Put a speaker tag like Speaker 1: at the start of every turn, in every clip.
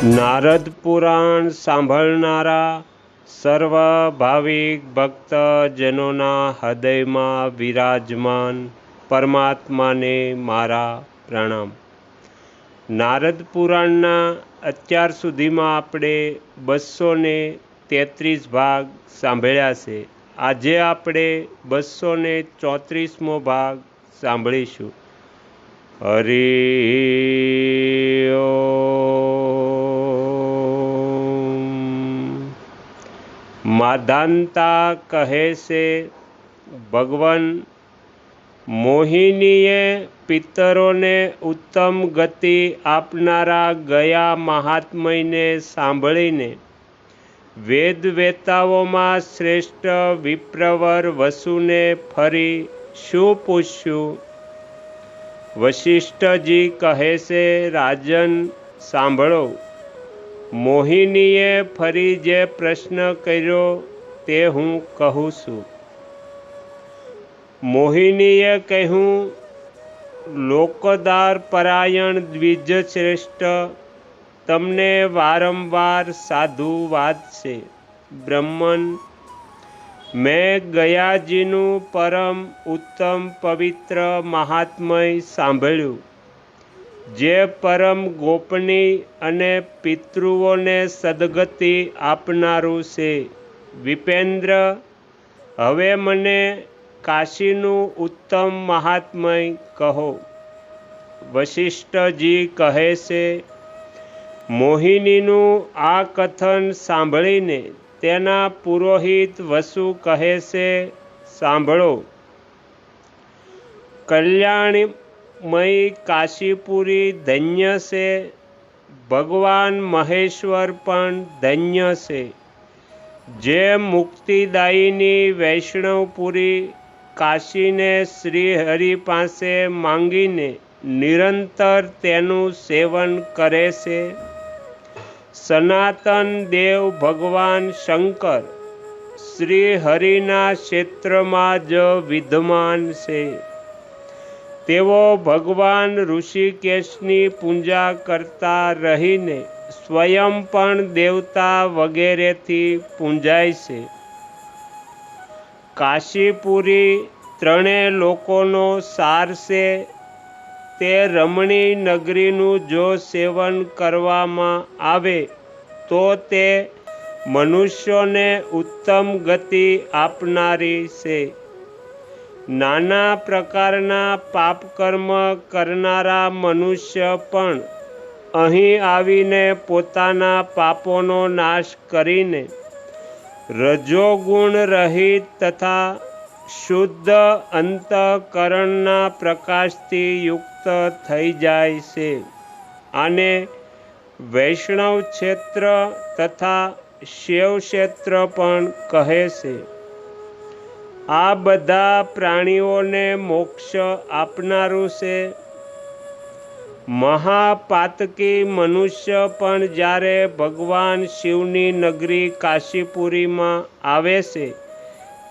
Speaker 1: નારદ પુરાણ સાંભળનારા સર્વ ભાવિક ભક્તજનોના હૃદયમાં વિરાજમાન પરમાત્માને મારા પ્રણામ। નારદ પુરાણના અત્યાર સુધીમાં આપણે 233 ભાગ સાંભળ્યા છે। આજે આપણે 234મો ભાગ સાંભળીશું। હરિ માધાનતા કહે છે, ભગવાન મોહિનીએ પિતરોને ઉત્તમ ગતિ આપનારા ગયા મહાત્મયને સાંભળીને વેદવેતાઓમાં શ્રેષ્ઠ વિપ્રવર વસુને ફરી શું પૂછ્યું? વશિષ્ઠજી કહે છે, રાજન સાંભળો। મોહિનીએ ફરી જે પ્રશ્ન કર્યો તે હું કહું છું। મોહિનીએ કહ્યું, લોકદાર પરાયણ દ્વિજશ્રેષ્ઠ, તમને વારંવાર સાધુ વાંચશે। બ્રહ્મન, મેં ગયાજીનું પરમ ઉત્તમ પવિત્ર મહાત્મય સાંભળ્યું, જે પરમ ગોપનીય અને પિતૃઓને સદગતિ આપનારું છે। વિપેન્દ્ર, હવે મને કાશીનું ઉત્તમ મહાત્મય કહો। વશિષ્ઠજી કહે છે, મોહિનીનું આ કથન સાંભળીને તેના પુરોહિત વસુ કહે છે, સાંભળો। કલ્યાણમય કાશીપુરી ધન્ય છે, ભગવાન મહેશ્વર પણ ધન્ય છે। જે મુક્તિદાયીની વૈષ્ણવપુરી કાશીને શ્રીહરિ પાસે માંગીને નિરંતર તેનું સેવન કરે છે। સનાતન દેવ ભગવાન શંકર શ્રીહરિના ક્ષેત્રમાં જ વિદ્યમાન છે। તેઓ ભગવાન ઋષિકેશની પૂજા કરતા રહીને સ્વયં પણ દેવતા વગેરેથી પૂજાય છે। કાશીપુરી ત્રણેય લોકોનો સાર છે। તે રમણીય નગરીનું જો સેવન કરવામાં આવે તો તે મનુષ્યોને ઉત્તમ ગતિ આપનારી છે। નાના પ્રકારના પાપકર્મ કરનારા મનુષ્ય પણ અહીં આવીને પોતાના પાપોનો નાશ કરીને રજોગુણ રહિત તથા શુદ્ધ અંતઃકરણના પ્રકાશથી યુક્ત થઈ જાય છે। આને વૈષ્ણવ ક્ષેત્ર તથા શૈવ ક્ષેત્ર પણ કહે છે। આ બધા પ્રાણીઓને મોક્ષ આપનારું છે। મહાપાતકી મનુષ્ય પણ જ્યારે ભગવાન શિવની નગરી કાશીપુરીમાં આવે છે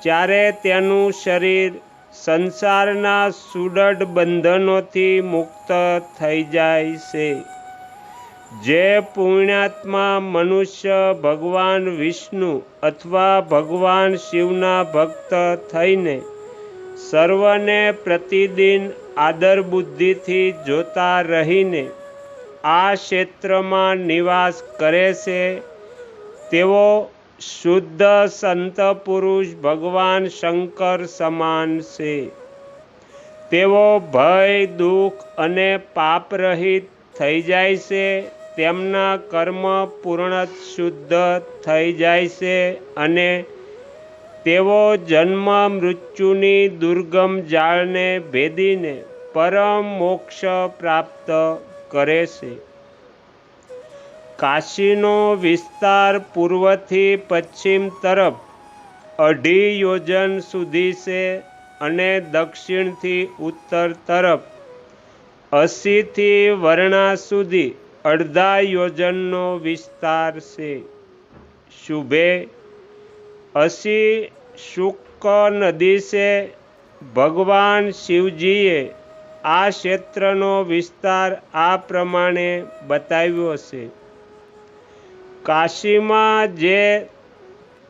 Speaker 1: ત્યારે તેનું શરીર સંસારના સુદૃઢ બંધનોથી મુક્ત થઈ જાય છે। જે પુણ્યાત્મા મનુષ્ય ભગવાન વિષ્ણુ અથવા ભગવાન શિવના ભક્ત થઈને સર્વને પ્રતિદિન આદર બુદ્ધિથી જોતા રહીને આ ક્ષેત્રમાં નિવાસ કરે છે, તેઓ શુદ્ધ સંત પુરુષ ભગવાન શંકર સમાન છે। તેઓ ભય, દુઃખ અને પાપરહિત થઈ જાય છે। તેમના કર્મ પૂર્ણ શુદ્ધ થઈ જાય છે અને તેઓ જન્મ મૃત્યુની દુર્ગમ જાળને ભેદીને પરમ મોક્ષ પ્રાપ્ત કરે છે। કાશીનો વિસ્તાર પૂર્વથી પશ્ચિમ તરફ 2.5 યોજન સુધી છે અને દક્ષિણથી ઉત્તર તરફ 80થી વર્ણા સુધી 1/2 યોજનનો વિસ્તાર છે। શુભે 80 શુક નદી છે। ભગવાન શિવજીએ આ ક્ષેત્રનો વિસ્તાર આ પ્રમાણે બતાવ્યો છે। કાશીમાં જે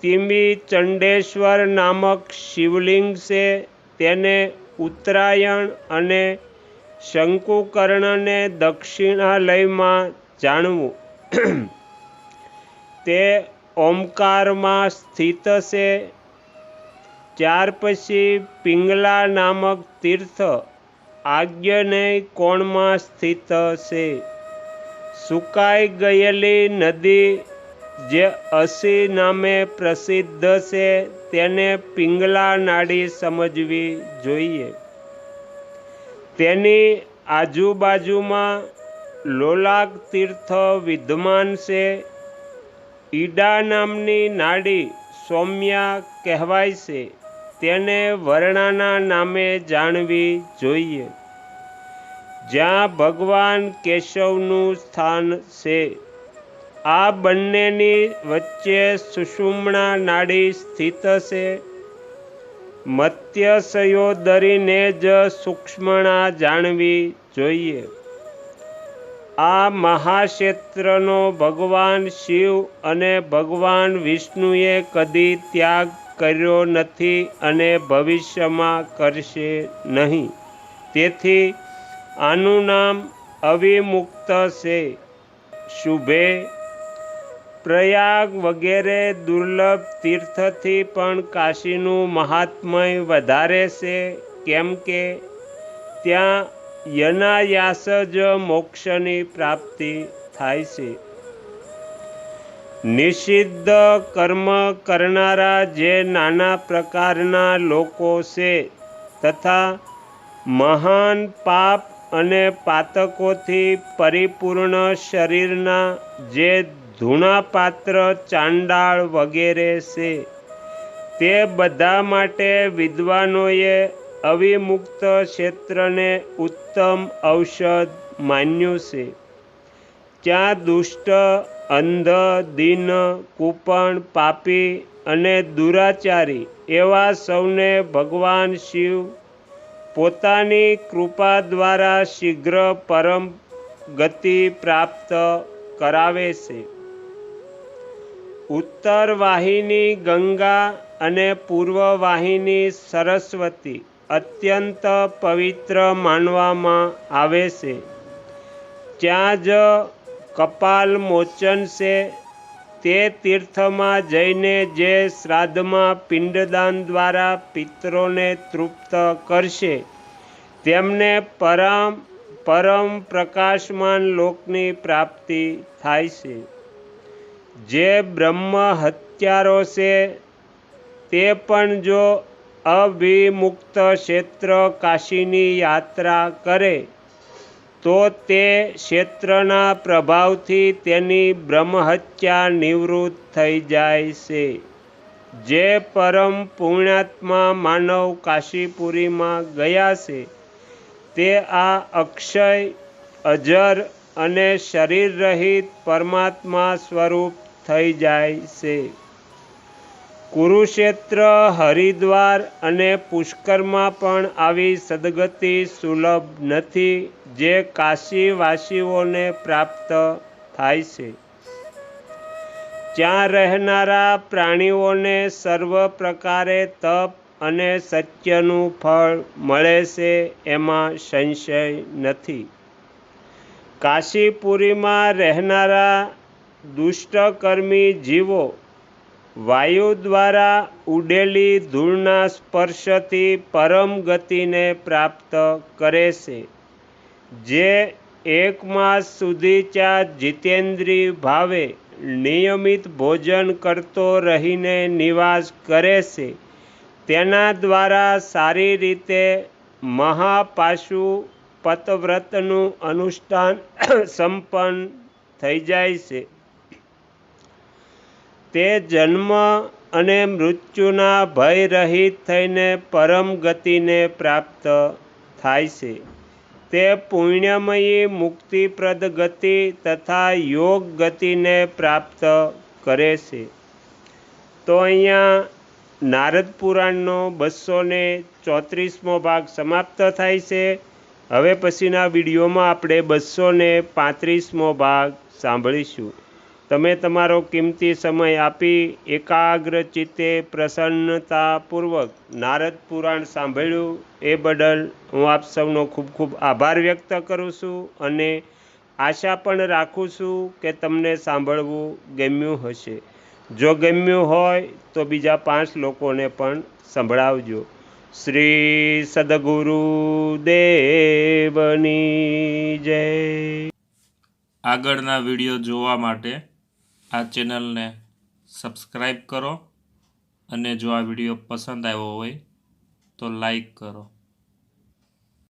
Speaker 1: તિમિ ચંડેશ્વર નામક શિવલિંગ છે તેને ઉત્તરાયણ અને શંકુકર્ણને દક્ષિણાલયમાં જાણવું. તે ઓમકારમાં સ્થિત છે. ત્યાર પછી પિંગલા નામક તીર્થ આગ્નેય કોણમાં સ્થિત છે. સુકાઈ ગયેલી નદી જે અસી નામે પ્રસિદ્ધ છે તેને પિંગલા નાડી સમજવી જોઈએ. તેની આજુબાજુમાં લોલાક તીર્થ વિદ્યમાન છે. ઈડા નામની નાડી સૌમ્યા કહેવાય છે. તેને વર્ણાના નામે જાણવી જોઈએ, જ્યાં ભગવાન કેશવનું સ્થાન છે. આ બંનેની વચ્ચે સુષુમ્ના નાડી સ્થિત છે. મત્સ્યોદરીને જ સૂક્ષ્મણા જાણવી જોઈએ. આ મહાક્ષેત્રનો ભગવાન શિવ અને ભગવાન વિષ્ણુએ કદી ત્યાગ કર્યો નથી અને ભવિષ્યમાં કરશે નહીં. તેથી આનું નામ અવિમુક્ત છે. શુભે પ્રયાગ વગેરે દુર્લભ તીર્થથી પણ કાશીનું મહાત્મય વધારે છે, કેમ કે ત્યાં યનાયાસ જ મોક્ષની પ્રાપ્તિ થાય છે. નિષિદ્ધ કર્મ કરનારા જે નાના પ્રકારના લોકો છે તથા મહાન પાપ અને પાતકોથી પરિપૂર્ણ શરીરના જે ધૂણાપાત્ર ચાંડાળ વગેરે છે, તે બધા માટે વિદ્વાનોએ અવિમુક્ત ક્ષેત્રને ઉત્તમ ઔષધ માન્યું છે. ત્યાં દુષ્ટ, અંધ, દીન, કૂપણ, પાપી અને દુરાચારી એવા સૌને ભગવાન શિવ પોતાની કૃપા દ્વારા શીઘ્ર પરમ ગતિ પ્રાપ્ત કરાવે છે. ઉત્તર વાહિની ગંગા અને પૂર્વ વાહિની સરસ્વતી અત્યંત પવિત્ર માનવામાં આવે છે. ત્યાં જ કપાલ મોચન છે. તે તીર્થમાં જઈને જે શ્રાદ્ધમાં પિંડદાન દ્વારા પિતરોને તૃપ્ત કરશે તેમને પરમ પ્રકાશમાન લોકની પ્રાપ્તિ થાય છે. જે બ્રહ્મ હત્યારો છે તે પણ જો અવિમુક્ત ક્ષેત્ર કાશીની યાત્રા કરે તો તે ક્ષેત્રના પ્રભાવથી તેની બ્રહ્મહત્યા નિવૃત્ત થઈ જાય છે. જે પરમ પુણ્યાત્મા માનવ કાશીપુરીમાં ગયા છે તે આ અક્ષય, અજર અને શરીર રહિત પરમાત્મા સ્વરૂપ થઈ જાય છે. કુરુક્ષેત્ર, હરિદ્વાર અને પુષ્કરમાં પણ આવી સદગતિ સુલભ નથી જે કાશીવાસીઓને પ્રાપ્ત થાય છે. ત્યાં રહેનારા પ્રાણીઓને સર્વ પ્રકારે તપ અને સત્યનું ફળ મળે છે, એમાં સંશય નથી. કાશીપુરીમાં રહેનારા દુષ્ટકર્મી જીવો વાયુ દ્વારા ઉડેલી ધૂળના સ્પર્શથી પરમ ગતિને પ્રાપ્ત કરે છે. જે 1 માસ સુધી ત્યાં જીતેન્દ્રિય ભાવે નિયમિત ભોજન કરતો રહીને નિવાસ કરે છે તેના દ્વારા સારી રીતે મહાપાશુપતવ્રતનું અનુષ્ઠાન સંપન્ન થઈ જાય છે. તે જન્મ અને મૃત્યુના ભય રહિત થઈને પરમ ગતિને પ્રાપ્ત થાય છે. તે પુણ્યમયી મુક્તિપ્રદ ગતિ તથા યોગ ગતિને પ્રાપ્ત કરે છે. તો અહીંયા નારદ પુરાણનો 234મો ભાગ સમાપ્ત થાય છે. હવે પછીના વિડીયોમાં આપણે 235મો ભાગ સાંભળીશું. તમે તમારો કિંમતી સમય આપી એકાગ્ર ચિત્તે પ્રસન્નતાપૂર્વક નારદ પુરાણ સાંભળ્યું એ બદલ હું આપ સૌનો ખૂબ ખૂબ આભાર વ્યક્ત કરું છું અને આશા પણ રાખું છું કે તમને સાંભળવું ગમ્યું હશે. જો ગમ્યું હોય તો બીજા 5 લોકોને પણ સંભળાવજો. શ્રી સદગુરુદેવની જય.
Speaker 2: આગળના વિડીયો જોવા માટે આ ચેનલને સબસ્ક્રાઈબ કરો અને જો આ વિડીયો પસંદ આવ્યો હોય તો લાઈક કરો.